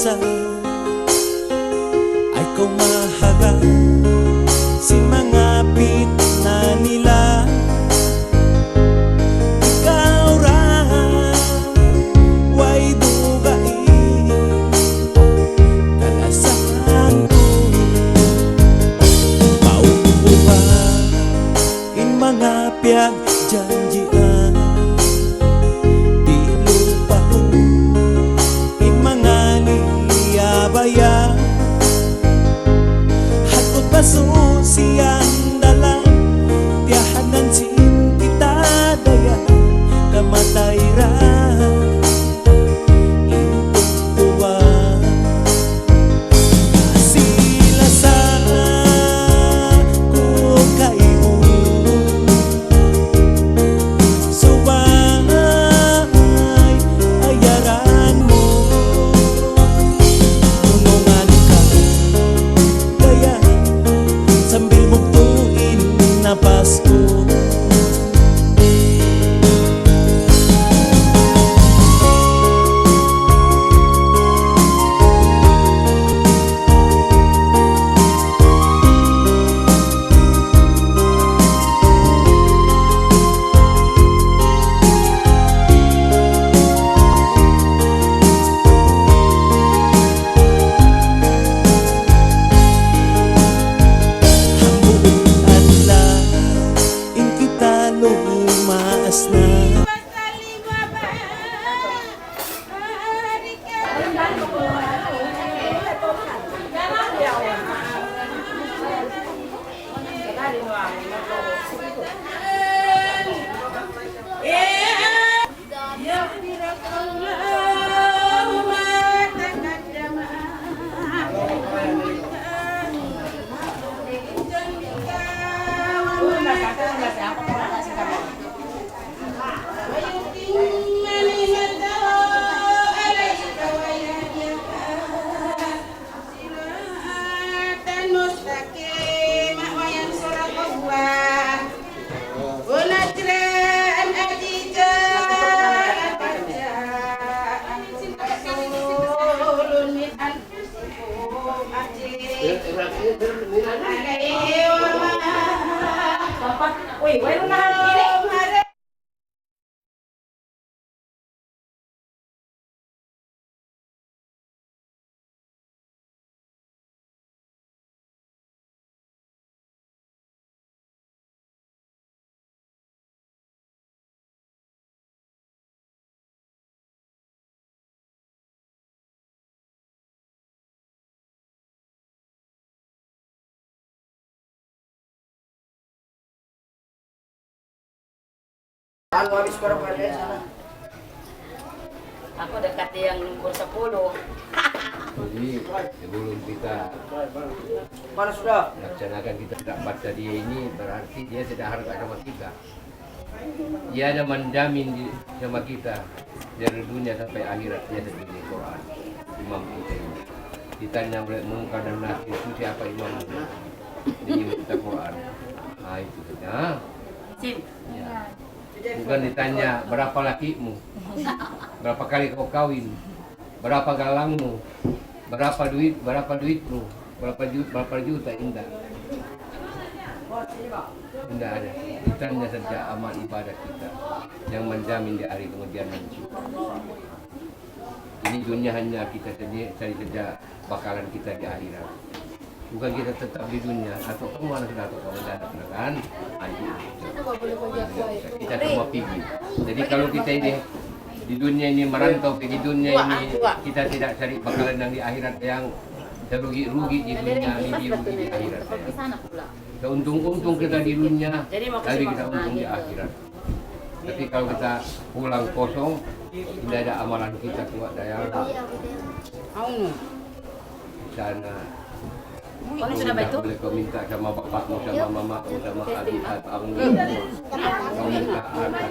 minsan ay kumaharap si mga pitna nila. Ikaw raw way dugain kalasan ko, paupuhan mga piyag janjian, di lupaon in mga liyabayan. Hakot pasusiyan dalang tiyahanan sin kita dayan kamatay ra intubuan. Sila sa kung kayo subay ayaran mo, tulungan ka kaya sambil buktuin na Pasko. Wih, gue lu nahan ini. Habis berapa hari sana? Aku dekat yang nomor 10. Jadi sebelum kita Mana sudah? laksanakan kita tidak baca dia ini, berarti dia tidak harta sama kita. Dia ada menjamin sama kita dari dunia sampai akhirat. Dia seperti Quran, imam kita ini. Ditanya oleh Munkar dan Nakir, itu siapa imam? Dia minta Quran. Nah itu saja. Sim. Ya. Bukan ditanya berapa lakimu, berapa kali kau kawin, berapa galangmu, berapa duitmu, berapa juta, indah. Indah ada. Ditanya saja amal ibadah kita yang menjamin di hari kemudian nanti. Ini dunia hanya kita saja bakalan kita di akhirat. Bukan kita tetap di dunia atau kamu mana sudah atau kamu datang kan? Kita semua pergi. Jadi kalau kita ini di dunia ini merantau pergi dunia ini, kita tidak cari bakalan yang di akhirat yang rugi di dunia ini, rugi di akhirat. Kita untung kita di dunia, tapi kita untung di akhirat. Tapi kalau kita pulang kosong, tidak ada amalan kita kuat daya. Di sana. Kau sudah baik tu? Boleh kau minta sama bapakmu, sama mamamu, sama adik atau abang. Kau minta harta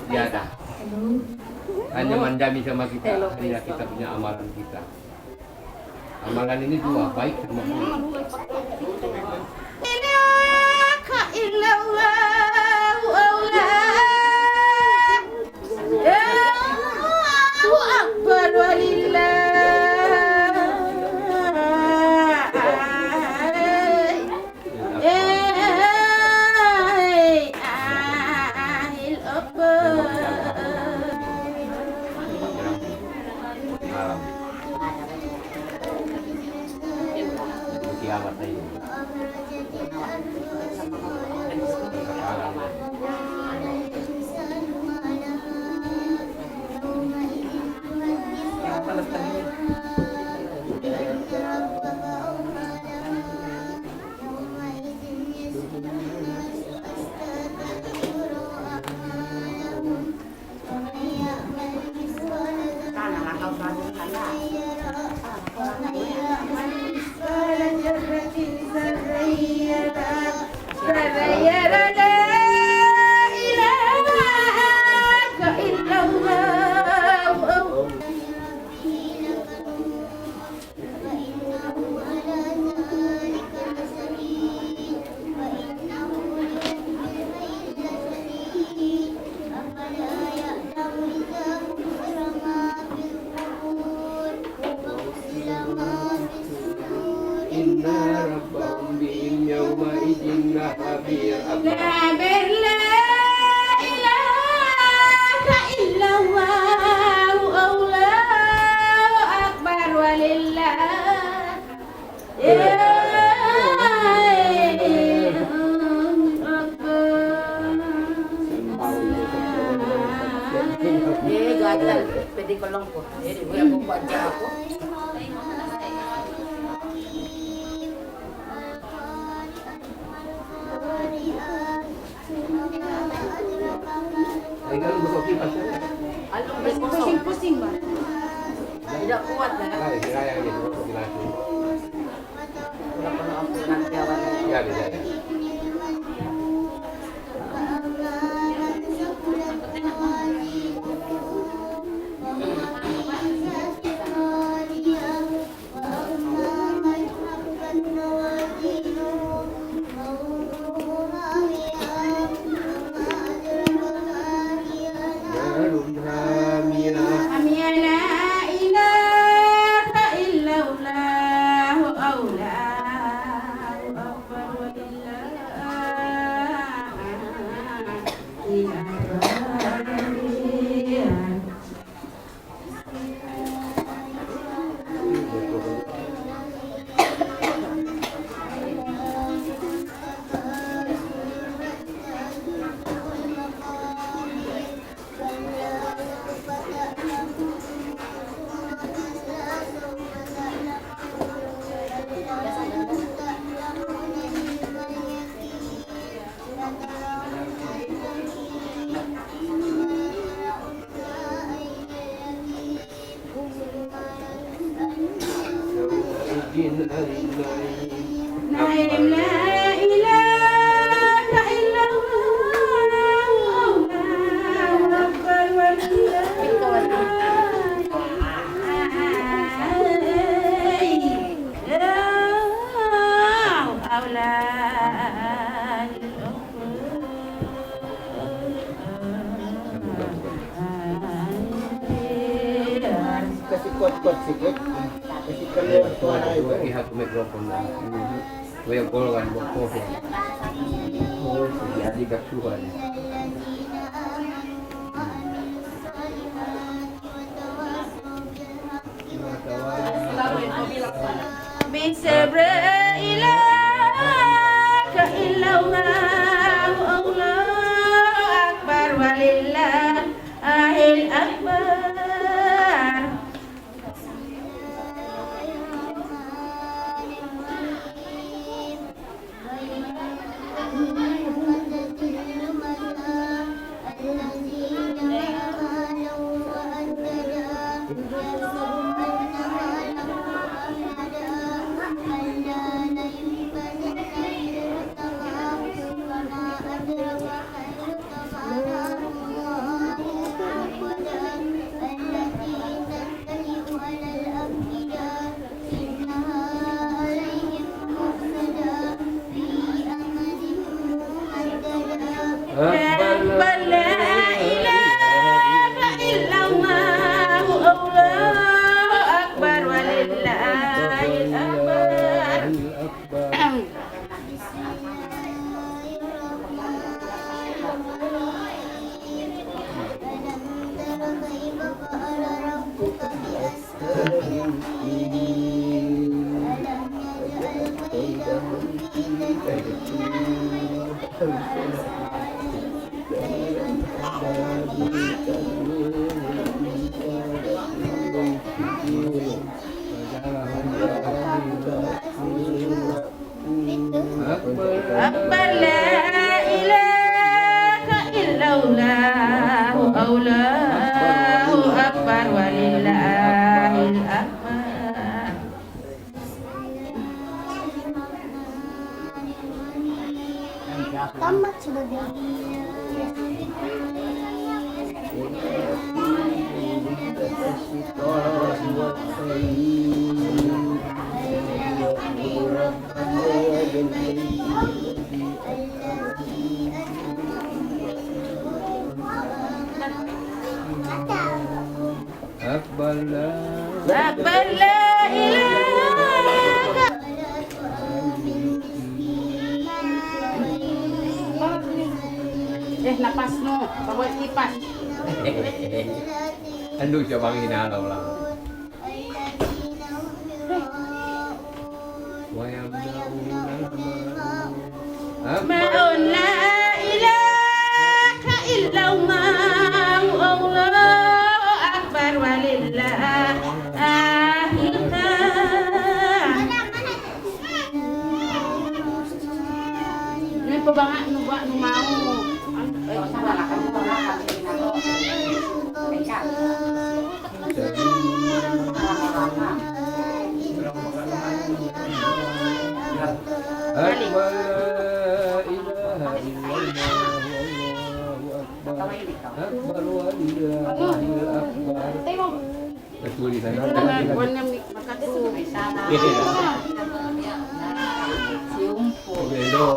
tiada. Hanya menjamin sama kita, hanya kita punya amalan kita. Amalan ini dua, baik sama buruk. kiamat na yun. Sana nakau sabi sana. Inna rabbahum bihim yawma idin lahabir abad. Gatal, pwede ko lang po. Hindi mo yung buwadya ako. Ay, ganun ba kipas yan? Along mas pusing ba? Tidak kuat na. Ay, sinaya niya. Sinaya. Wala ko na ako nagtiyawan. Yan, yan. Kasi kot-kot sikit. Kasi kalau tuan ay Ihat ko mikrofon na. Kuya golongan mo po. Oh, jadi kasuhan. Bisabra ilaka illallah Allahu akbar walillahil akbar. akbar walillahil akbar. Tamat sudah dia. Akbar la Akbar la ilaha. Napas no. Bawal kipas. Ano siya bang hinalaw lang? Wayam na Maun la ilaha illallah Allahu akbar walillahil Ano po ba nga? Ano ba? Ano mau? Ay, sama na kami. Wala kami ginagawa. Ay, siya. Akbar la ilaha illallah Allahu akbar Akbar walillahil akbar. Natulisan na Buwan na makatu. Siumpo. Pero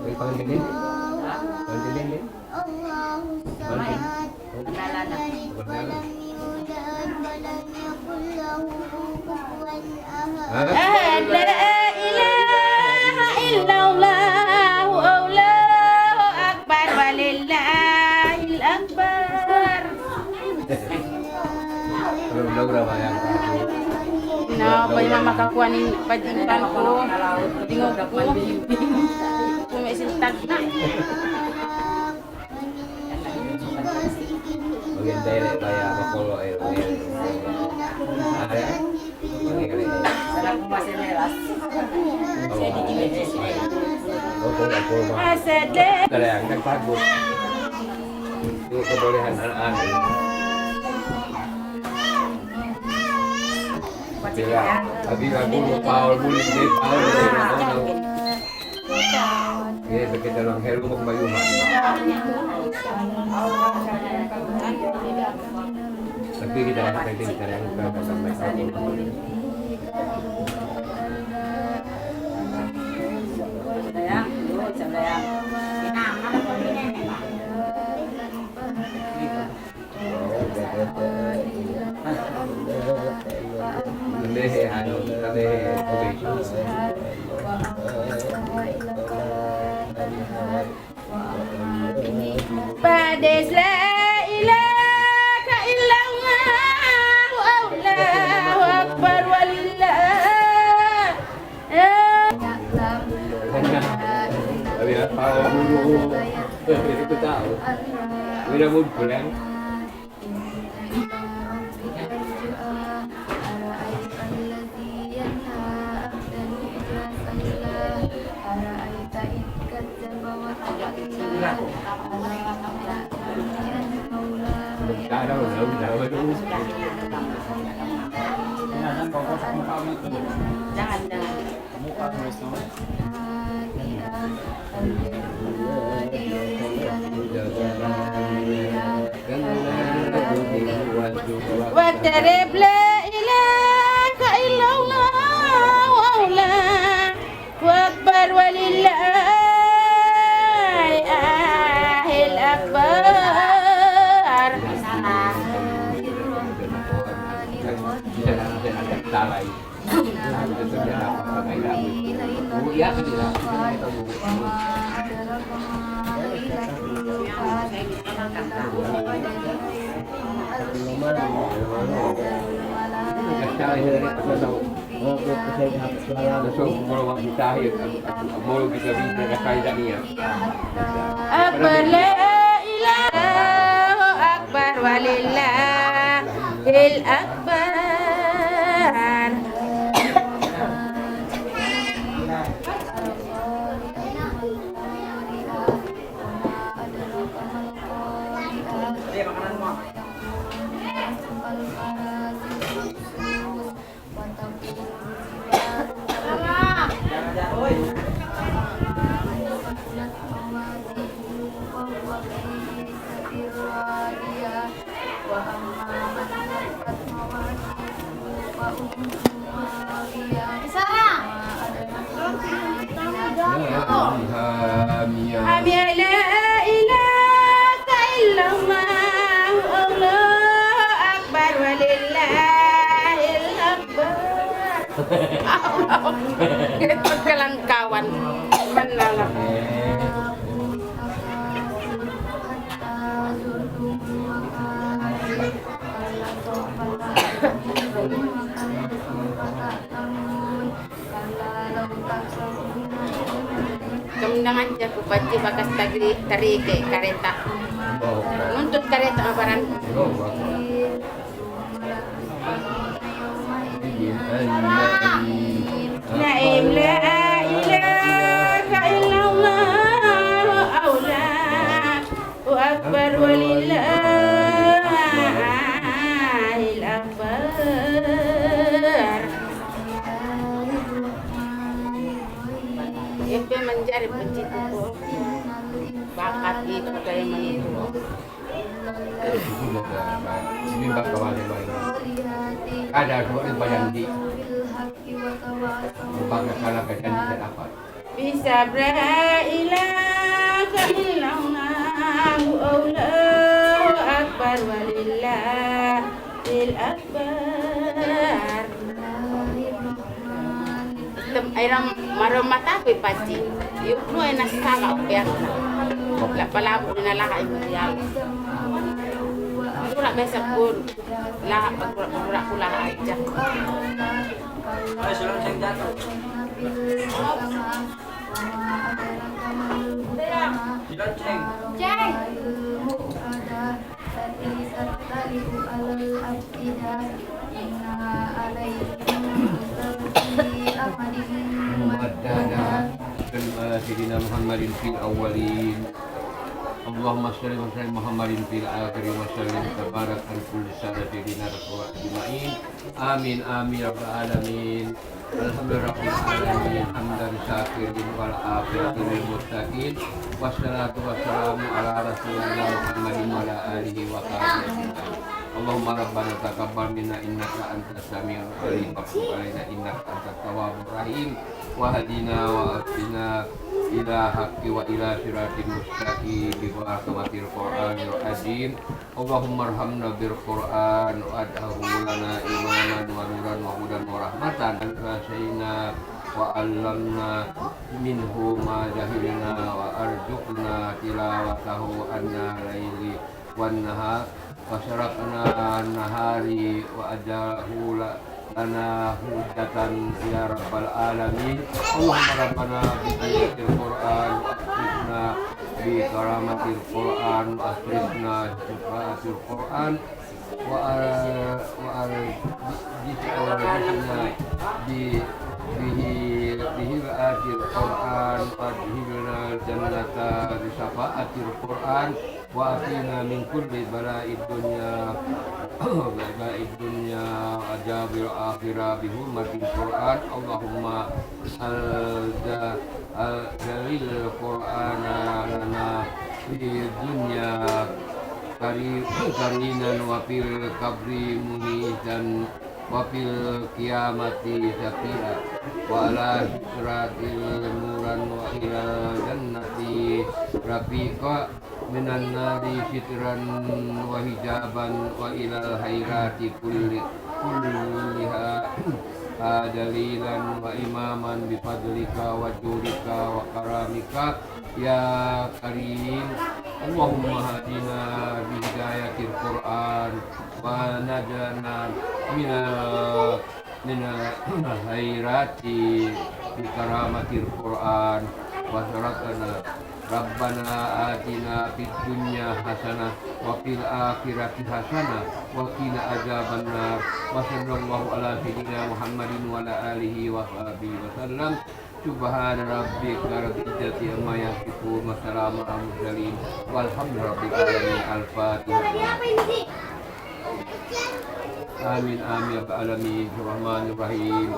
may pangilin din? Pangilin din? ahad la ilaha illallah Allahu akbar walillahil akbar. Laura ba yan? Na pa yung makakuha ni pagdingkan ko. Tingog ko. Kung may sintag na. Maganda yun kaya makolo ay Sarap masinelas. Asade. Kaya ang nagpagod. Hindi ko bolehan ang Bila, abi aku Paul mulit din, Paul Yes, kita lang hero mo mayuman. Tapi kita akan kita yang berapa sampai satu. Sayang, yun, sayang. Kinangan ko din eh. Lehe ano, lehe Pades la ilaha illallah Allahu akbar walillah. Abi Paul dulu. Itu tahu. Bila mau pulang. Jangan, jangan. Waqtarib la ilaha illallah Allahu akbar walillahil akbar. Talay. Uya ka nila. Kasyahin na rin ako daw. Oke, saya hapus malam. Langsung kalau mau ditahir, mau kita bisa kasih niya. Akbar la ilaha akbar walillahil akbar. Ami la ilaha illallah Allahu akbar walillahil akbar. Itu kelangkawan menalam. Kemenangan jago baca bakas tarik kereta. Untuk kereta abaran. Naim la ilaha illallah Allahu akbar walillahil akbar. Itu menjadi pencipta bakat itu kayak menipu. Ini bak kawali main. Ada dua di bayan di. Bak kala kajian tidak dapat. Bisa la ilaha illallah Allahu akbar walillahil akbar. Ayam marom mata ko ipati. Yung no ay nasaka o kaya na. Lapalabo na laka ibu diyaw. Wala may sapur. Laka pagpura ko laka aja. Ay, sulang siyang dato. Sulang siyang. Sayyidina Muhammadin fil awwalin Allahumma shalli wa sallim Muhammadin fil akhirin wa sallim tabarak an kulli sayyidina rasulullah ajma'in amin amin rabbal alamin alhamdulillah rabbil alamin hamdan syakirin wal afiyatul lil muttaqin wassalatu wassalamu ala rasulillah Muhammadin wa ala alihi wa sahbihi Allahumma rabbana taqabbal minna innaka antas samiul alim wa tub alaina innaka antat tawwabur rahim wa hadina wa afina ila haqqi wa ila siratil mustaqim bi barakatil qur'anil azim Allahumma arhamna bil qur'an wa adhahu lana imanan wa nuran wa hudan wa rahmatan al-fasina wa 'allamna minhu ma jahilna wa arzuqna tilawatahu anna laili wan nahar wa syaraqna nahari wa ajahu lana hujatan ya rabbal alamin Allahumma rabbana bi'il Qur'an wa asrifna bi karamatil Qur'an wa asrifna syifaatil Qur'an wa arjisna bihi atil Qur'an wa adhilna jannata bi syafaatil Qur'an wa atina min kulli bala'id dunya bala'id dunya ajabil akhirah bi hurmatil Qur'an Allahumma al-jalil Qur'ana lana fi dunya karinan wa fil kabri munisan wa fil qiyamati syafi'a wa ala siratil nuran wa ila jannati rafiqa minan nari sitran wa hijaban wa ilal hairati kulliha dalilan wa imaman bifadlika wa jurika wa karamika ya karim. Allahumma hadina bi hidayatil Qur'an wa najana minal khairati bi karamatil Qur'an wa sarakana Rabbana atina fid dunya hasanah wa fil akhirati hasanah wa qina adzabannar wa sallallahu ala sayyidina Muhammadin wa ala alihi wa sahbihi wa sallam. Subhana rabbika rabbil izzati amma yasifun wa salamun alal mursalin walhamdulillahi rabbil alamin. Al-Fatihah. Amin amin ya rabbal alamin. Bismillahirrahmanirrahim.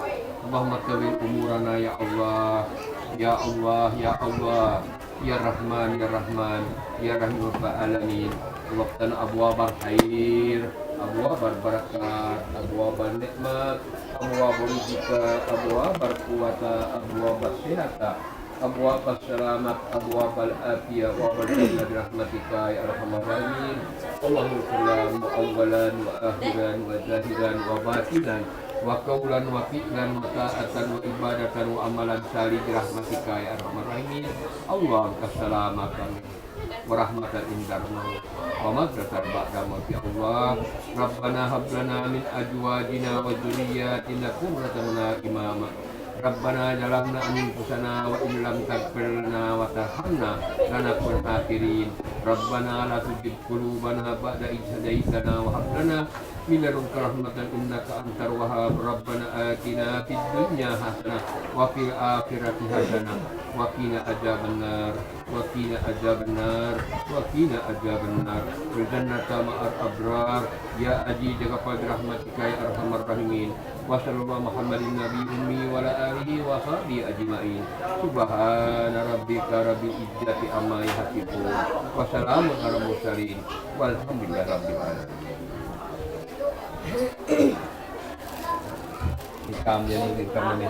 Allahumma tawil umurana ya Allah. Ya Allah, ya Allah, ya Rahman, ya Rahman, ya Rahim rabbal alamin. Waqtan abwabar khair, abwabar barakat, abwabar nikmat, abwabar rizqa, abwabar quwata, abwabar sihata, abwabar selamat, abwabar afiyah, abwabar jannah rahmatika ya arhamar rahimin. Allahumma sallam wa awwalan wa akhiran wa zahiran wa batinan wa qawlan wa fi'lan wa ta'atan wa ibadatan wa amalan salih rahmatika ya arhamar rahimin. Allahumma kassalamatan wa rahmatan indarna wa maghfiratan ba'da mauti. Allah Rabbana hab lana min azwajina wa dhurriyyatina qurrata imama. Rabbana jalamna anfusana wa in lam taghfir lana wa tarhamna lanakunanna khasirin. Rabbana la tuzigh qulubana ba'da idh hadaytana wa hab lana min ladunka rahmatan innaka antal wahhab. Rabbana atina fid dunya hasanah wa fil akhirati hasanah wa qina adzabannar wa qina adzabannar wa qina adzabannar. Wal jannata ma'al abrar ya aziz ghafar rahmatika ya arhamar rahimin. Wa sallallahu Muhammadin nabi ummi wa ala alihi wa sahbihi ajma'in. Subhana rabbika rabbil izzati amma yasifun wa salamun alal mursalin walhamdulillahi rabbil alamin. Hikam yang hikam ini.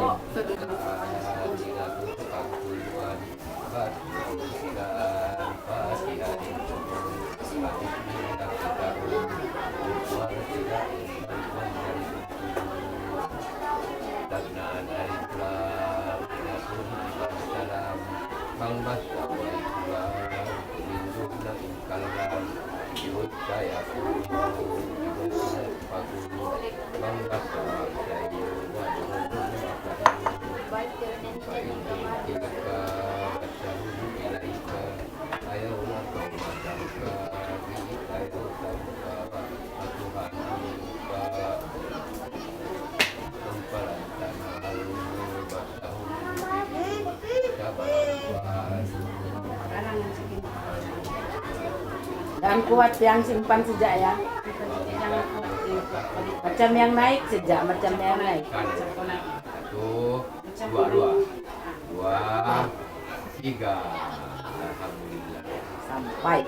Dan kuat yang simpan sejak ya. Macam yang naik sejak, macam yang naik. Satu, dua, tiga. Alhamdulillah. Sampai.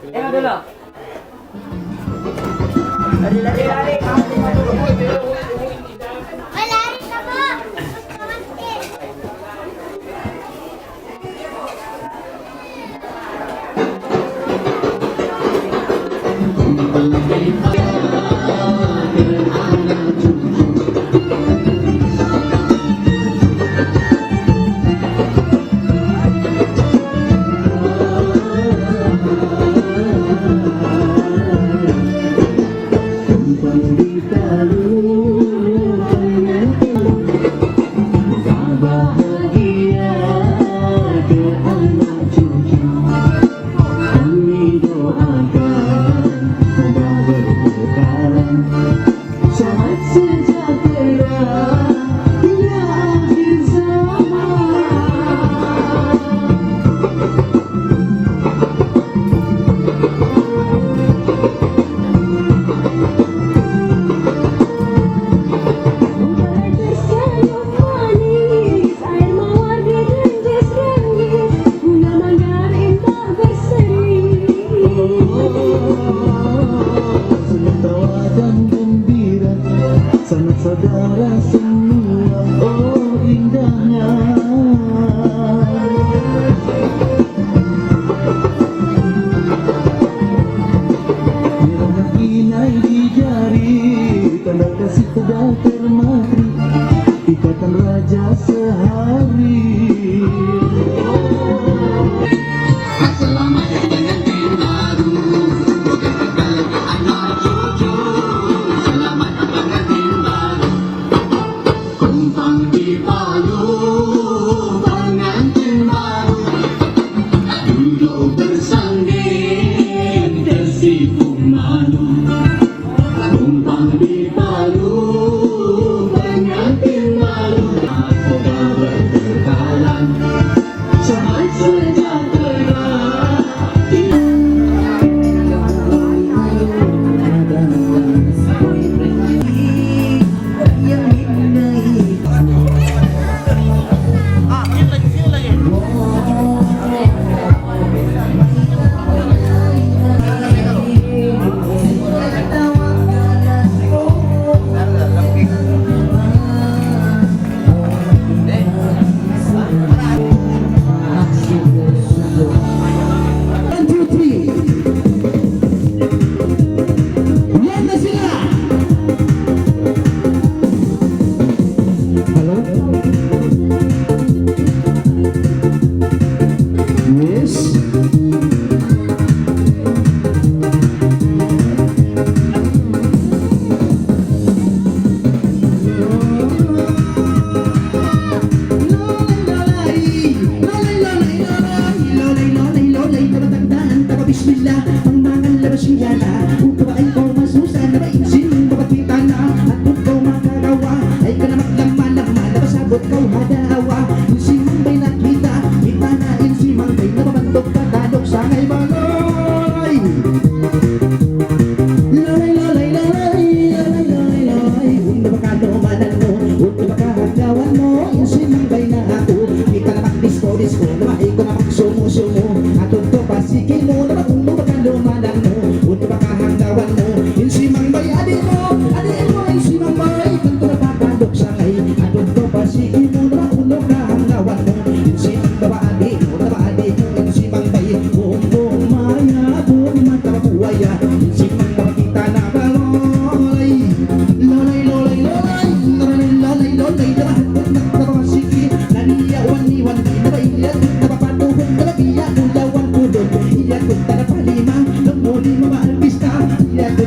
Tengok dulu. Lari. Ikatan raja sehari.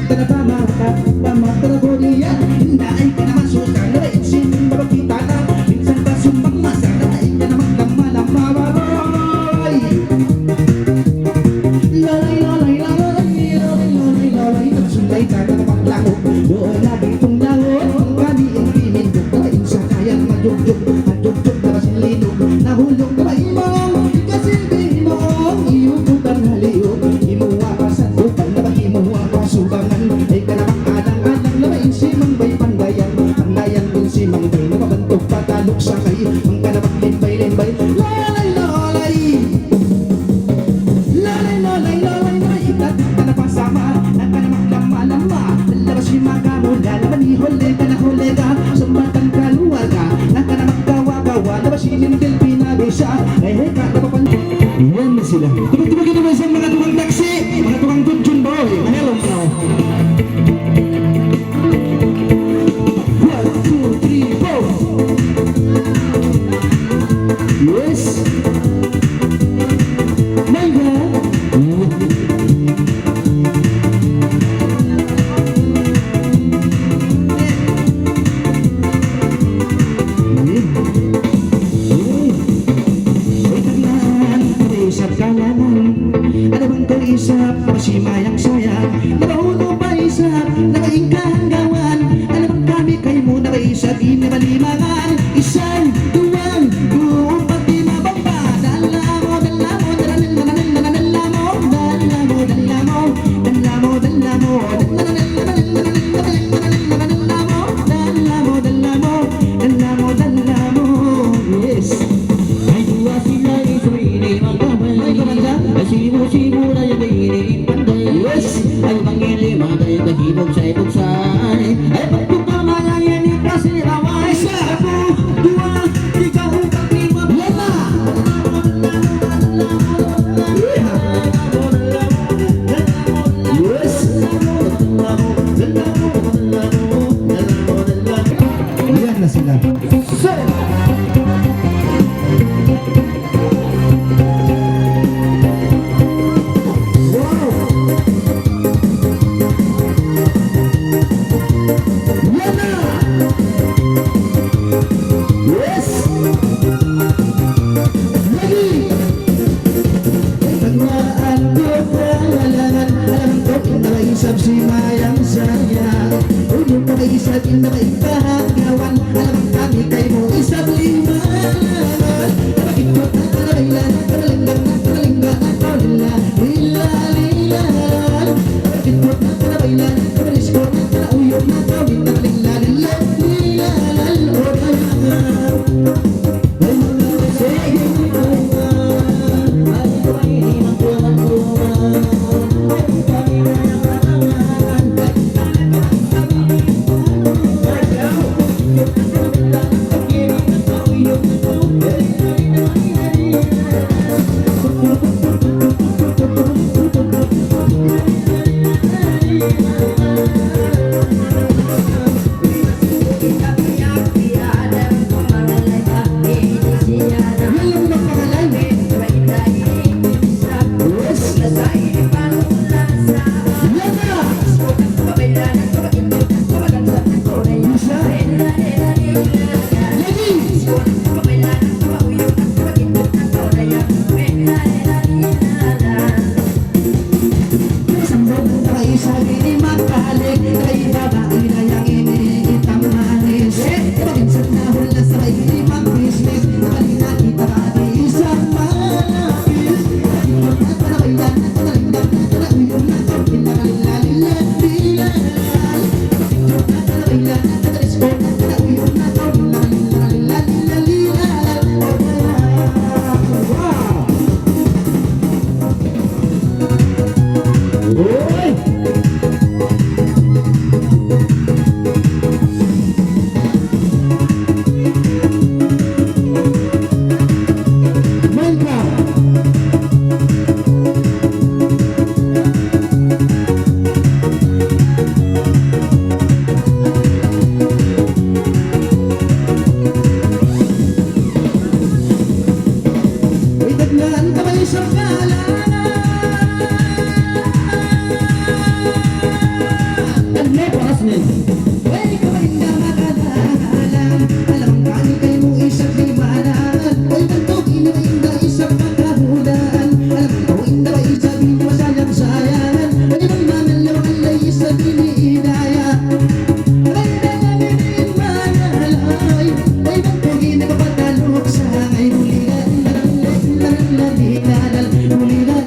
tanah pamata ko diya. Naay ka naman suka na isin mabakita na. Minsan pa sumbang masa na ay ka naman kamalang mawaroy. Lalay, lalay, lalay, lalay, lalay, lalay, nagsulay ka na napaklango. Doon lagi itong lango, ang kami ang pimin ko. Kain sa kayang majugjug, majugjug na basilinog. Nahulog na ba imong, ikasilbi mo, iyong putang haliyog. Imuwa pa sa tupan na ba imuwa pa subangan. Ay ka naman alang-alang na ba insimang bay pandayan. Pandayan kung simang bay na mabantog patalok sa kay. Ang ka naman limbay-limbay, lalay, lalay. Lalay, lalay, lalay, lalay, ikat ka na pasama. Ang ka naman lama-lama. Lalabas yung mga mo, lalaman ihuli ka na huli ka. Sambatan ka, luwal ka. Ang ka naman gawa-gawa. Labas sinindil, pinabisa. Ay, ka na papan. Yan na sila. Tubag-tubagin naman sa mga tukang taksi. Mga tukang tutsun boy. Hello, bro. 1, 2, 3, 4. Yes. Mangga. Isap kalanan, ano bang kaisap? Masimayang sayang, nabahuno pa isap, nakaingkang gawan. Ano bang kami kayo mo nakaisap, inabalimangan. Isang, duwang, buong pati mabamba. Dala mo, dala mo, dala mo, dala mo, dala mo, dala mo, dala mo, dala mo, dala mo, yes. Ay dua sila isuini magkamay. Simu-simu na yung kainin panday. Yes. Ay mangilima tayo kahibog sa ibugsay. Ay pagkukama na yan ikasilaway. Isa, dua, tiga, upat, lima, lima. Yes. Yan na sila. Simayang sayang, ulo pa kay isap na may kahagawan. Alam kami kay mo isap lima. Bakit ko na kalailan, kalinggan na kalinggan na kalila, lila, lila. Bakit ko na kalailan, kamalis ko na kalauyog na kawin na kalila, lila, lila, lalo na. Ay mga sige mo na, ay kainin ang tuwang-tuwang. Ay kainin ang Oi! listening. Hey, kau indah makanan, alam kami kay mo isang limanan. Ay, bentuk indah isang pagkahulan. Alam kau indah isang hindi masayang-sayangan. Ay, bang namin lawan lay isang iniinaya. Ay, nanganginin manalay. Ay, bentuk indah kapatalok sa ngay muligan. Lalal, muligan,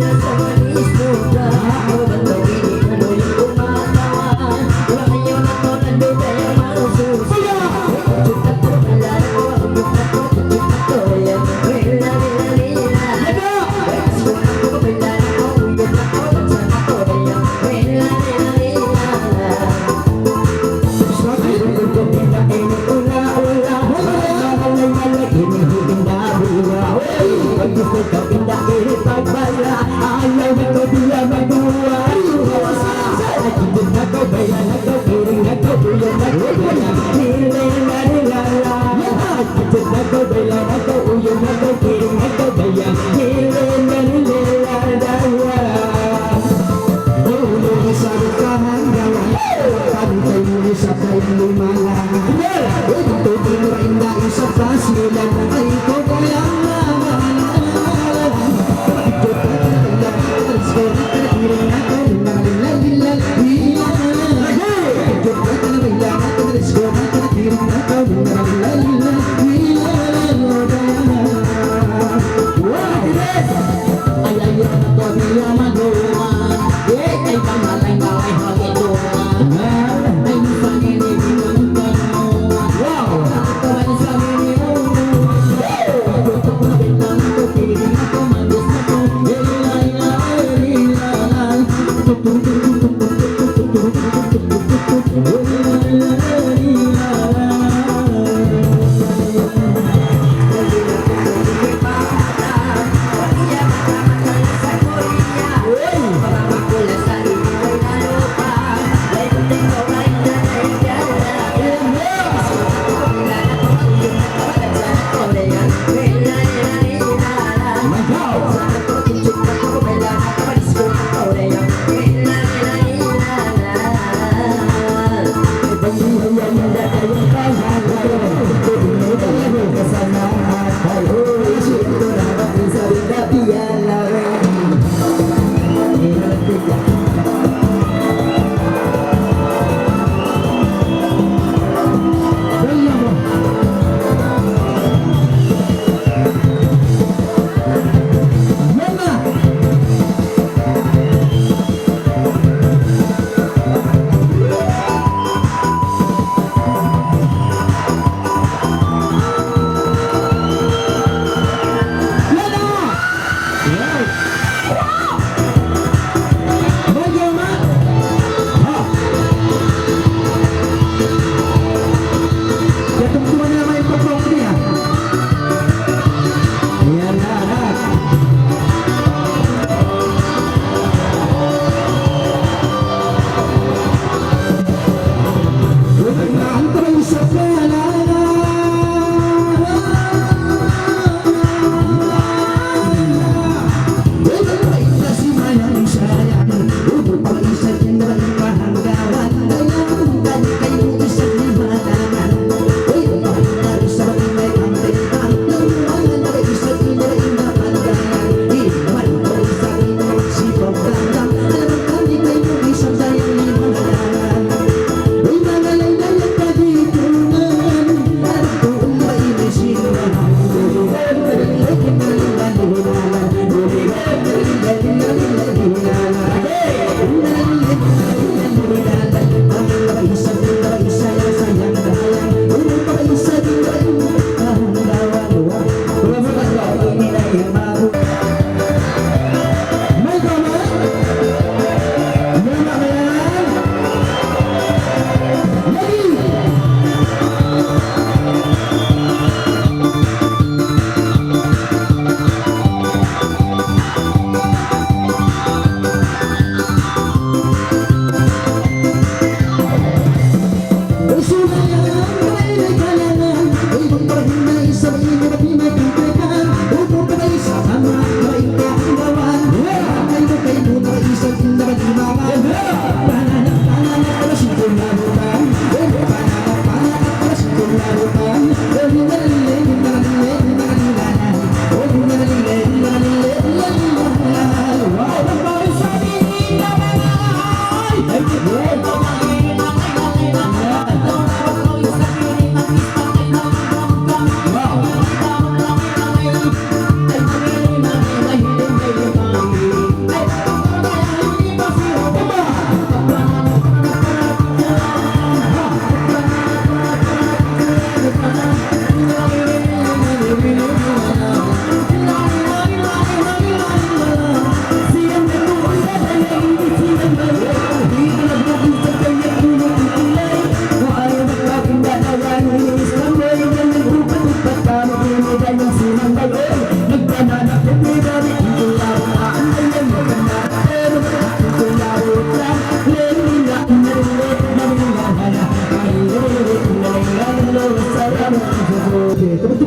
Thank you. Macet ako, bailan ako, uyong ako, kiring ako, bayan Hiling na nililadawa Ulo sa kahanggawan Pantay mo sa kayong lumalang Ito din rin na isa pasilan Ay ko kaya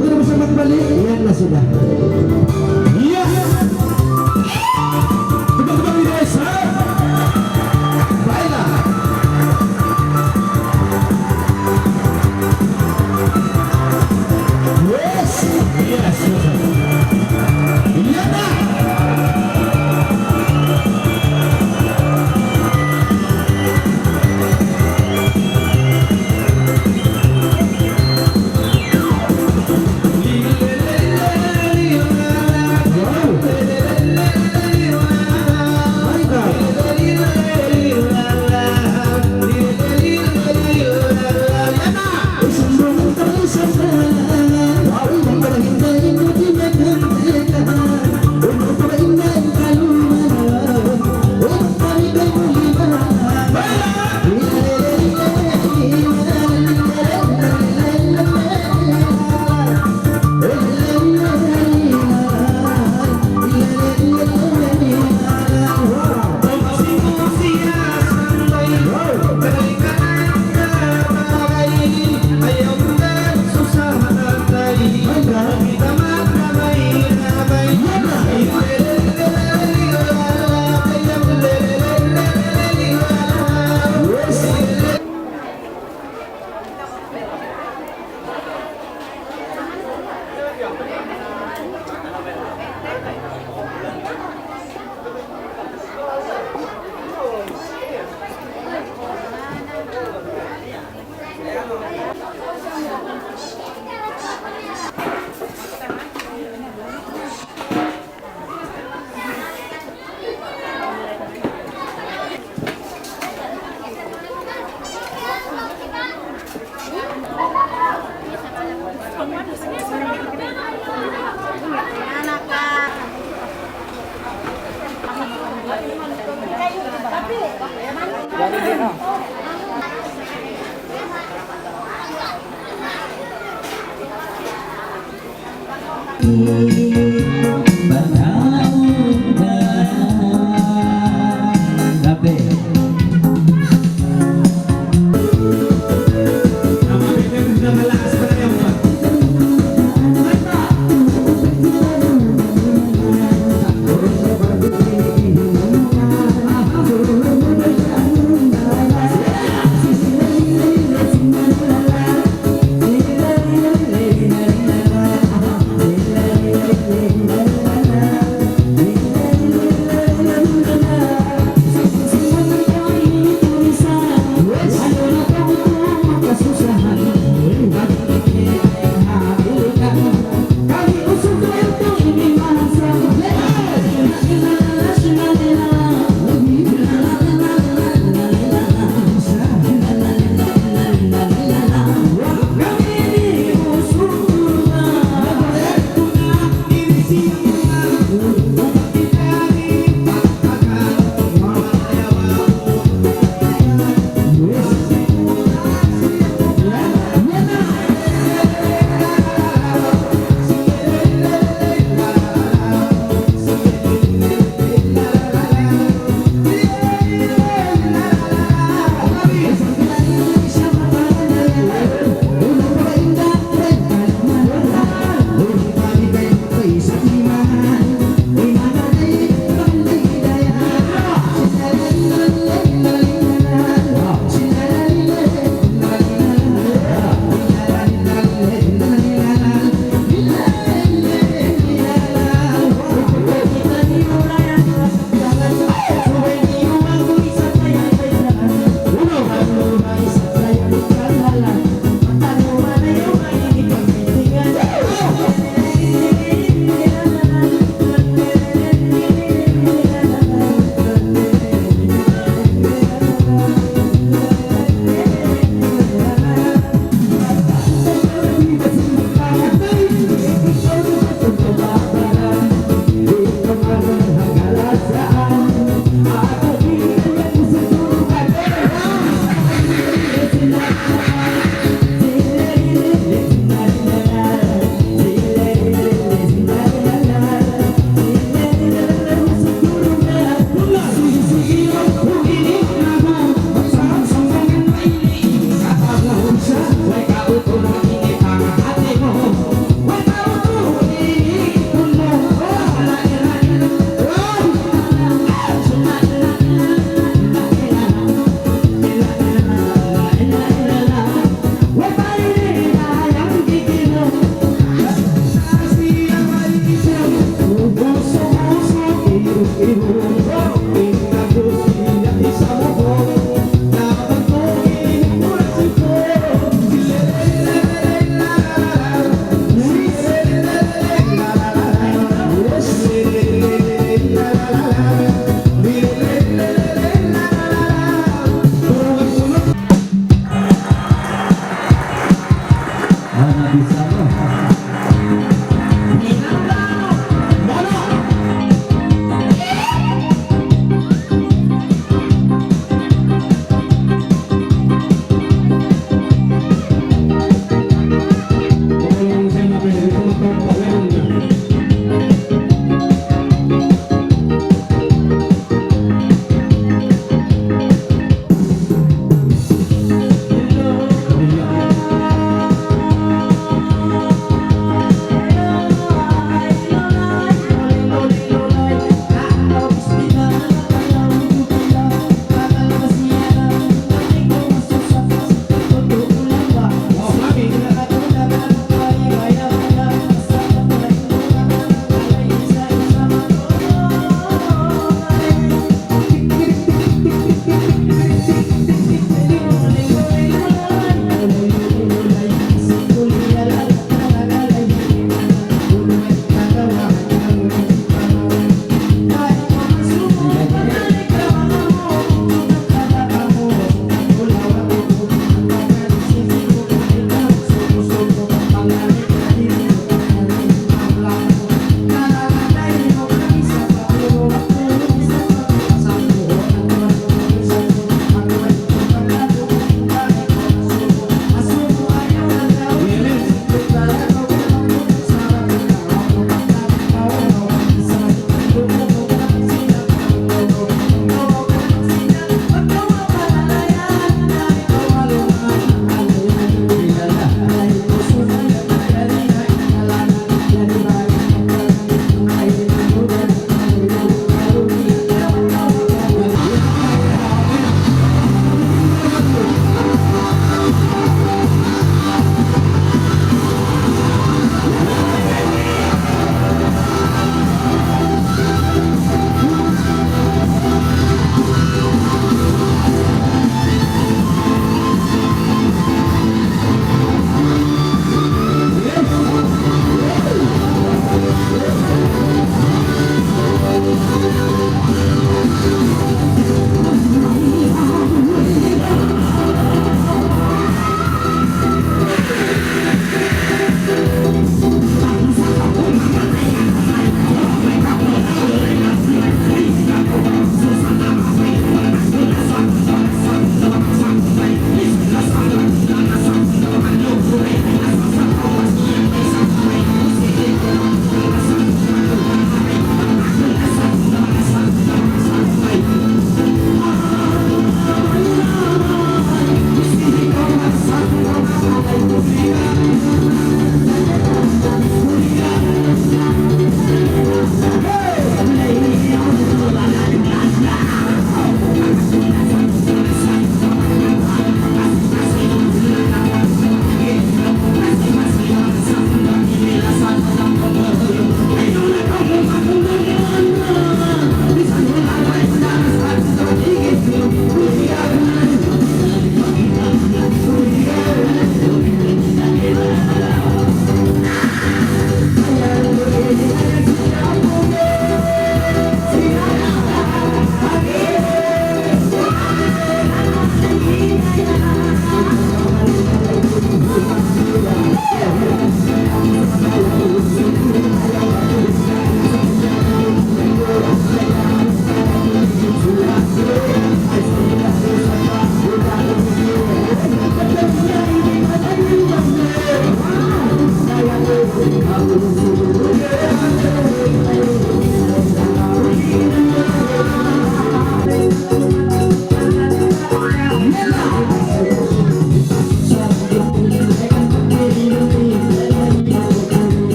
kita bersama kembali. Lihatlah sudah. Iya. Teman-teman di desa. Baiklah. Yes. Yes. Iya dah.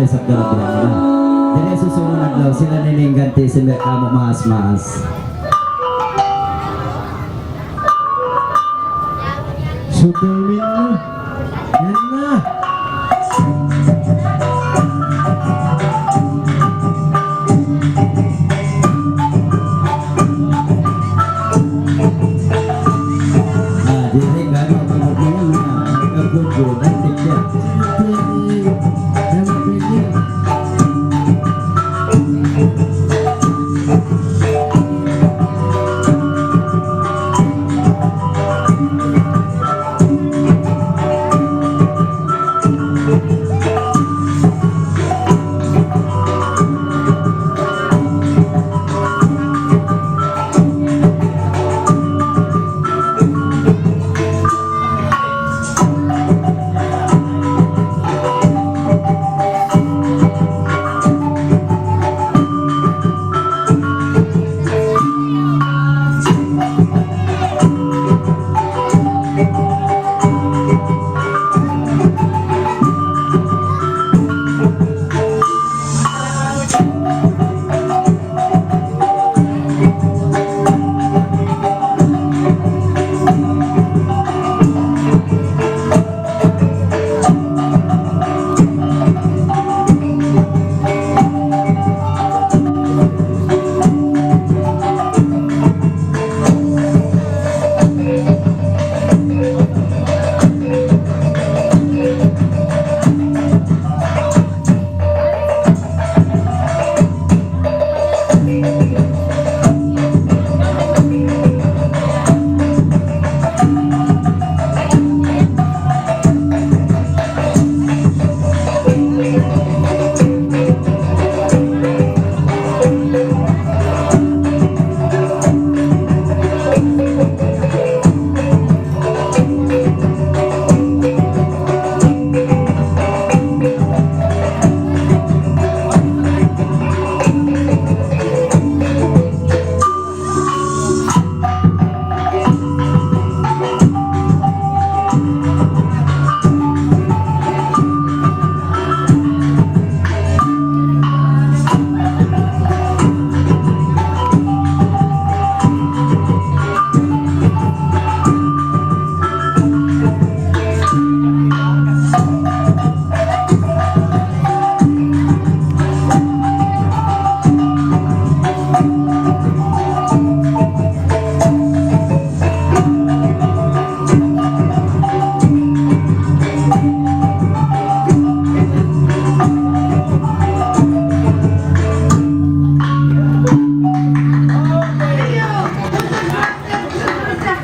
sa dala-dala. Dili susunod adlaw sila nining ganti sila kamo mas-mas. Sudawin na. Yan na. Dili ka mo pagkukulang na. Nagkagugo, nantigyan.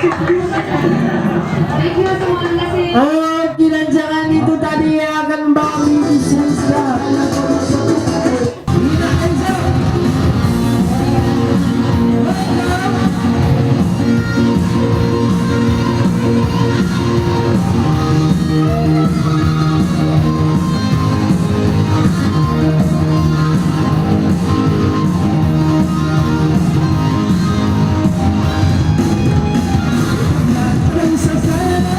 Oh, kinanjangan itu tadi akan bagi sisa. Yang sasana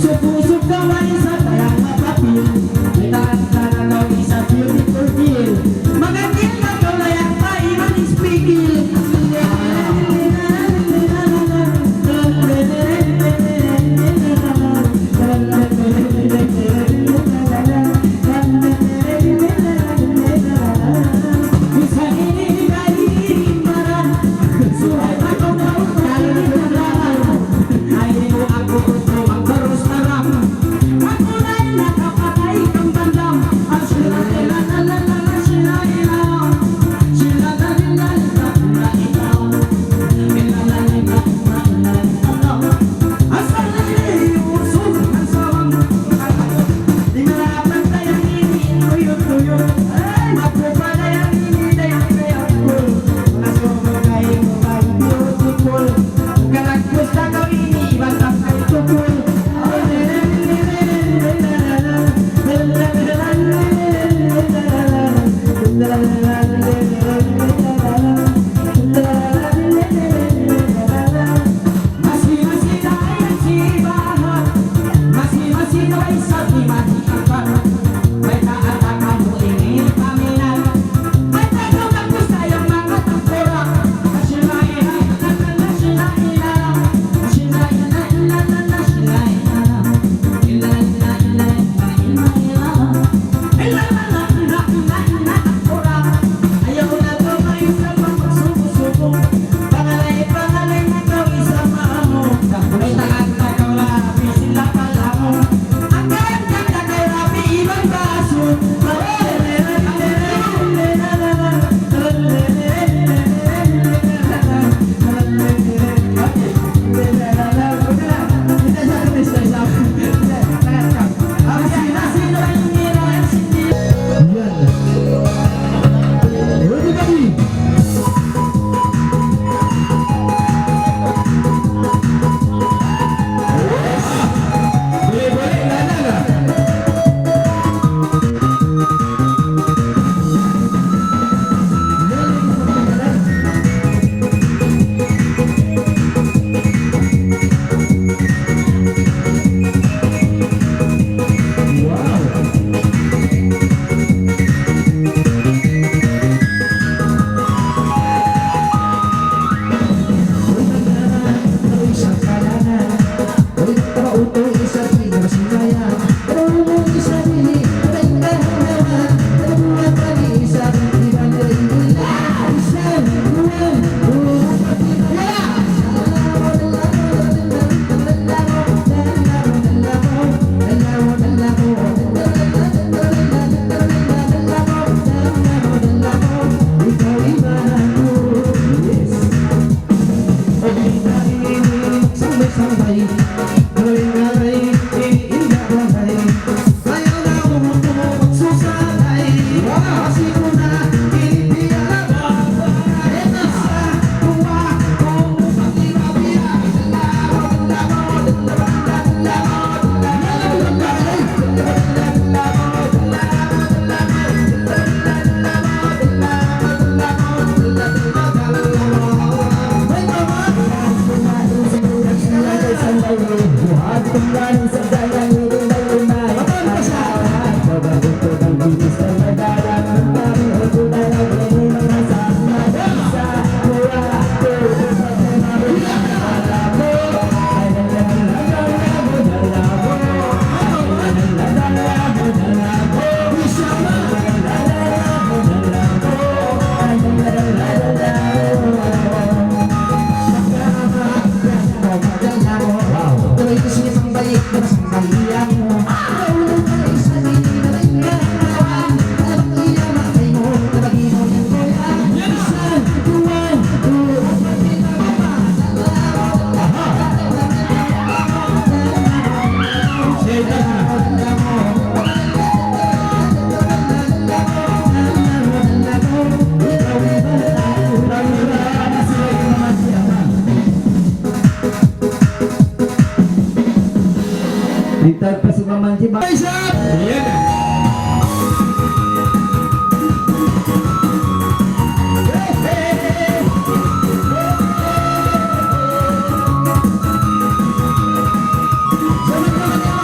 Usok-usok kaway sa tayang mapapil. May taas-taas kau isa beautiful deal. Magandang na kau layak tayo manis-pigil. Bisa ini dari marah. Suai aku tahu kali berlawan. Ayo aku berjuang terus terang. Aku naik nak pakai kembandam. Masih-masih daya si bahat. Masih-masih daya sabi mati angkat. May taata kamu ini paminat. May tagaw ako sayang mga tangkorak. Nasilaihan, nasilaihan. Nasilaihan, nasilaihan. Ayaw na tumayo sa pagsuko-suko. Pangalay na kau isa maamo. May taat na kau labi sila pala mo. Ang ganda kay labi ibang baso. Kita pasukan manci bangsa. Iya dah. Sama-sama.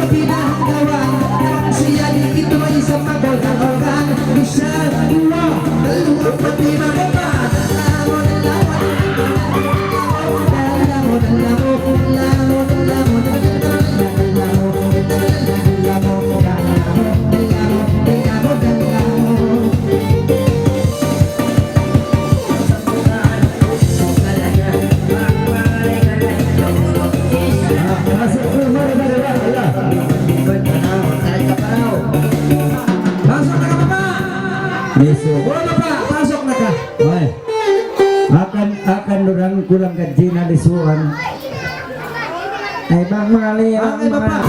pinahagawan siya dito ay sa pagkakaroon isa, dua, dalawa, pati mga pa Besok. Wala pa, pasok na ka. Oy. Akan kurang gaji na lisuan. Ay bang mali ang mga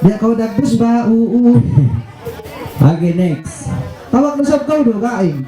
Ya kau dagbus ba uu. Okay, next. Tawag na sab kau do kain.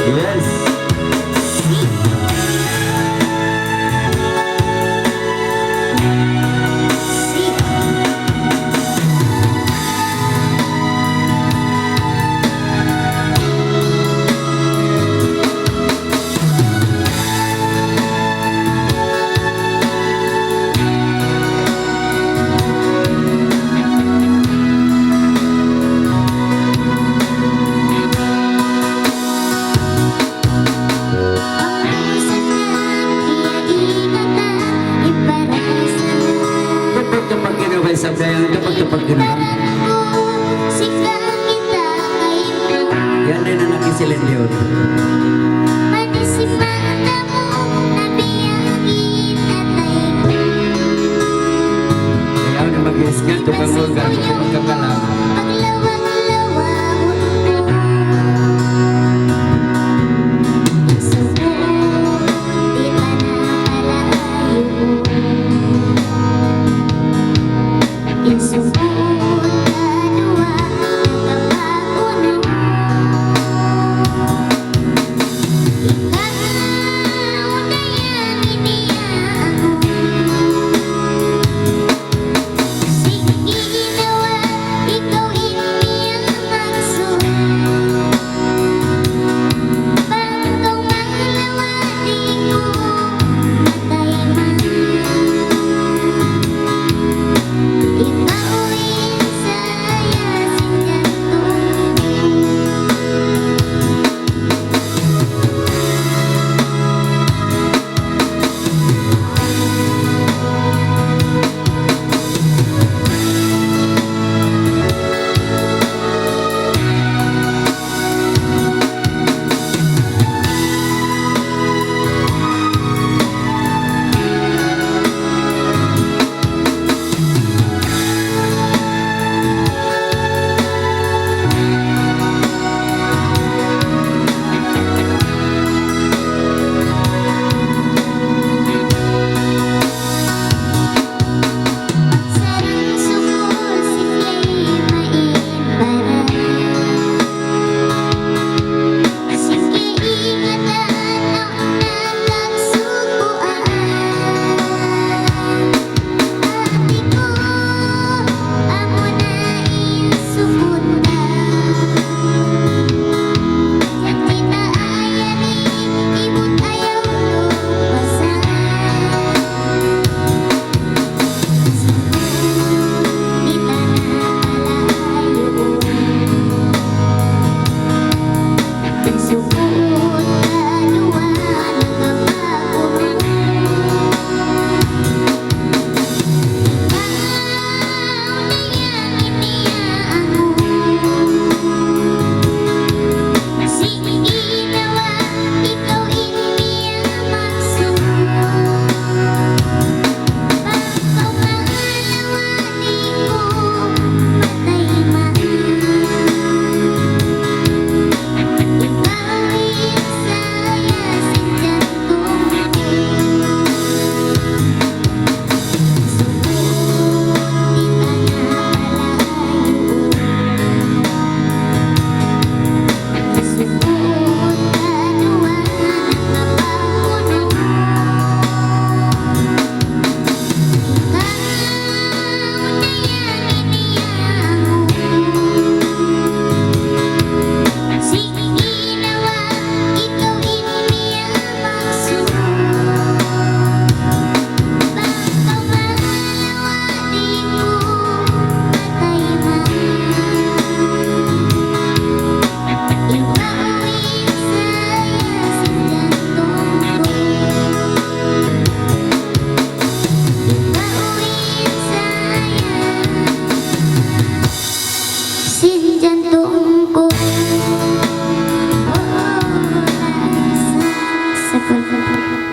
Yes. Tepag-tepag kinaway sa kayang tepag-tepag kinaway. Yan din ang nakisilin yun. Kaya na mag-iskil to kang organ kung magkakalang.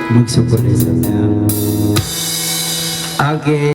Magsugod isa na. Okay.